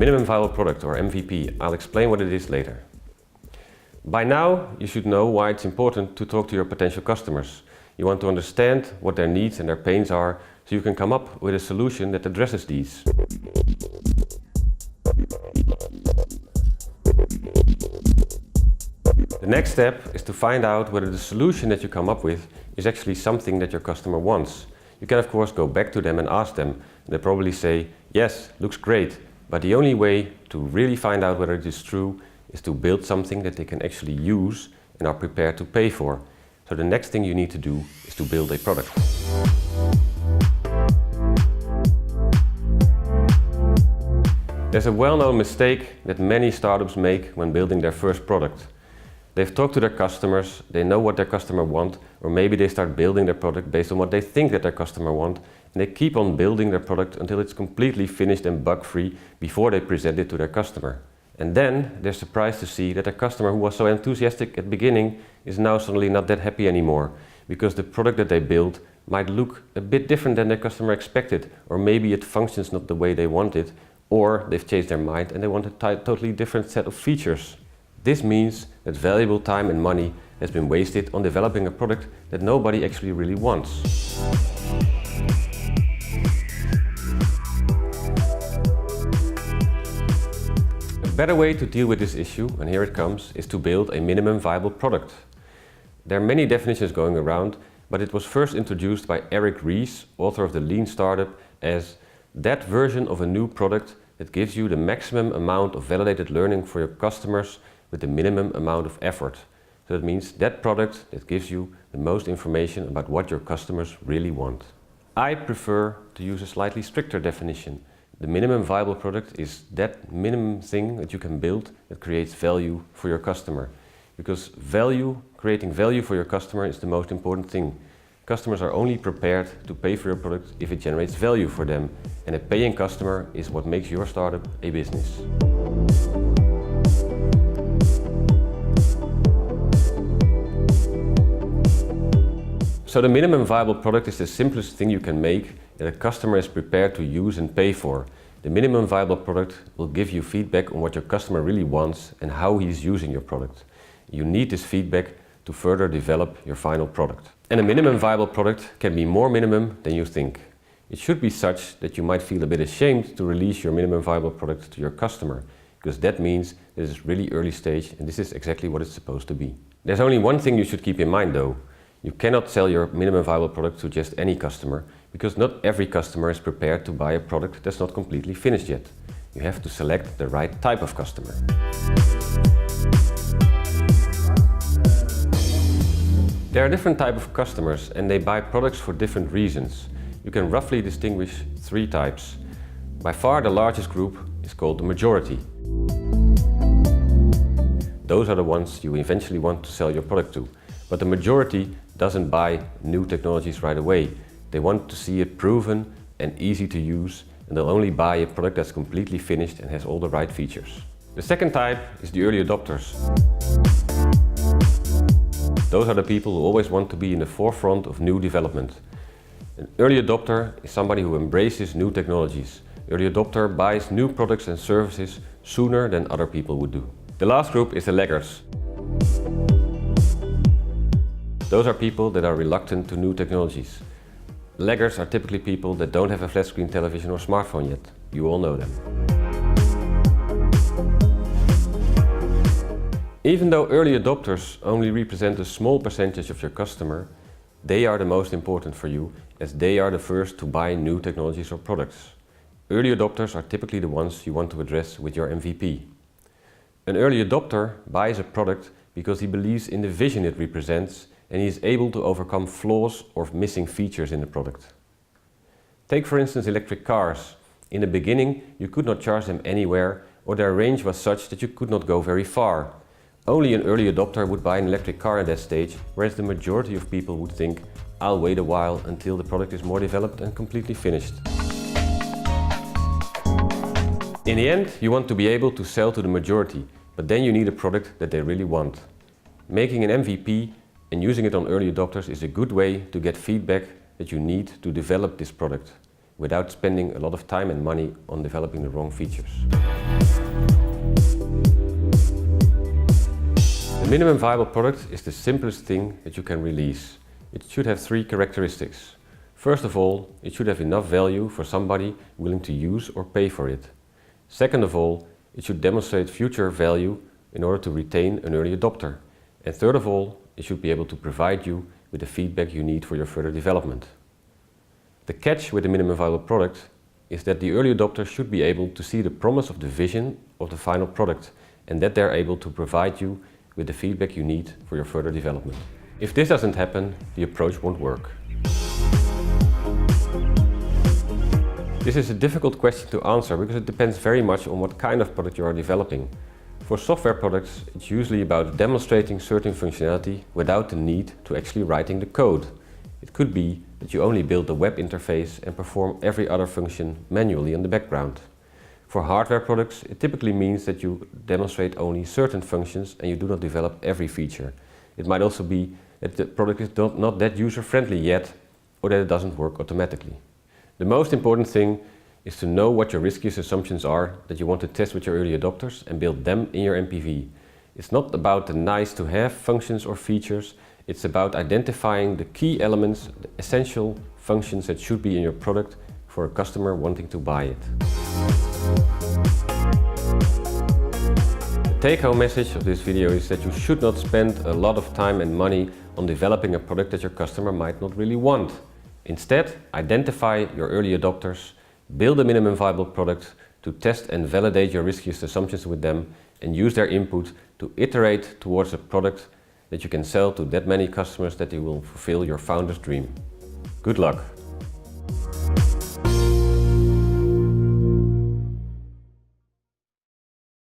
minimum viable product, or MVP. I'll explain what it is later. By now, you should know why it's important to talk to your potential customers. You want to understand what their needs and their pains are, so you can come up with a solution that addresses these. The next step is to find out whether the solution that you come up with is actually something that your customer wants. You can of course go back to them and ask them. They probably say, yes, looks great, but the only way to really find out whether it is true is to build something that they can actually use and are prepared to pay for. So the next thing you need to do is to build a product. There's a well-known mistake that many startups make when building their first product. They've talked to their customers, they know what their customer wants, or maybe they start building their product based on what they think that their customer wants, and they keep on building their product until it's completely finished and bug-free before they present it to their customer. And then they're surprised to see that their customer, who was so enthusiastic at the beginning, is now suddenly not that happy anymore, because the product that they built might look a bit different than their customer expected, or maybe it functions not the way they want it, or they've changed their mind and they want a totally different set of features. This means that valuable time and money has been wasted on developing a product that nobody actually really wants. A better way to deal with this issue, and here it comes, is to build a minimum viable product. There are many definitions going around, but it was first introduced by Eric Ries, author of the Lean Startup, as that version of a new product that gives you the maximum amount of validated learning for your customers with the minimum amount of effort. So that means that product that gives you the most information about what your customers really want. I prefer to use a slightly stricter definition. The minimum viable product is that minimum thing that you can build that creates value for your customer. Because creating value for your customer is the most important thing. Customers are only prepared to pay for your product if it generates value for them. And a paying customer is what makes your startup a business. So the minimum viable product is the simplest thing you can make that a customer is prepared to use and pay for. The minimum viable product will give you feedback on what your customer really wants and how he's using your product. You need this feedback to further develop your final product. And a minimum viable product can be more minimum than you think. It should be such that you might feel a bit ashamed to release your minimum viable product to your customer, because that means it is really early stage and this is exactly what it's supposed to be. There's only one thing you should keep in mind though. You cannot sell your minimum viable product to just any customer, because not every customer is prepared to buy a product that's not completely finished yet. You have to select the right type of customer. There are different types of customers and they buy products for different reasons. You can roughly distinguish three types. By far the largest group is called the majority. Those are the ones you eventually want to sell your product to. But the majority doesn't buy new technologies right away. They want to see it proven and easy to use, and they'll only buy a product that's completely finished and has all the right features. The second type is the early adopters. Those are the people who always want to be in the forefront of new development. An early adopter is somebody who embraces new technologies. Early adopter buys new products and services sooner than other people would do. The last group is the laggards. Those are people that are reluctant to new technologies. Laggards are typically people that don't have a flat screen television or smartphone yet. You all know them. Even though early adopters only represent a small percentage of your customer, they are the most important for you, as they are the first to buy new technologies or products. Early adopters are typically the ones you want to address with your MVP. An early adopter buys a product because he believes in the vision it represents and he is able to overcome flaws or missing features in the product. Take for instance electric cars. In the beginning you could not charge them anywhere, or their range was such that you could not go very far. Only an early adopter would buy an electric car at that stage, whereas the majority of people would think, I'll wait a while until the product is more developed and completely finished. In the end, you want to be able to sell to the majority, but then you need a product that they really want. Making an MVP and using it on early adopters is a good way to get feedback that you need to develop this product without spending a lot of time and money on developing the wrong features. minimum viable product is the simplest thing that you can release. It should have 3 characteristics. First of all, it should have enough value for somebody willing to use or pay for it. Second of all, it should demonstrate future value in order to retain an early adopter. And third of all, it should be able to provide you with the feedback you need for your further development. The catch with the minimum viable product is that the early adopter should be able to see the promise of the vision of the final product and that they're able to provide you with the feedback you need for your further development. If this doesn't happen, the approach won't work. This is a difficult question to answer because it depends very much on what kind of product you are developing. For software products, it's usually about demonstrating certain functionality without the need to actually writing the code. It could be that you only build the web interface and perform every other function manually in the background. For hardware products, it typically means that you demonstrate only certain functions and you do not develop every feature. It might also be that the product is not that user-friendly yet, or that it doesn't work automatically. The most important thing is to know what your riskiest assumptions are that you want to test with your early adopters and build them in your MPV. It's not about the nice-to-have functions or features, it's about identifying the key elements, the essential functions that should be in your product for a customer wanting to buy it. The take-home message of this video is that you should not spend a lot of time and money on developing a product that your customer might not really want. Instead, identify your early adopters, build a minimum viable product to test and validate your riskiest assumptions with them and use their input to iterate towards a product that you can sell to that many customers that you will fulfill your founder's dream. Good luck!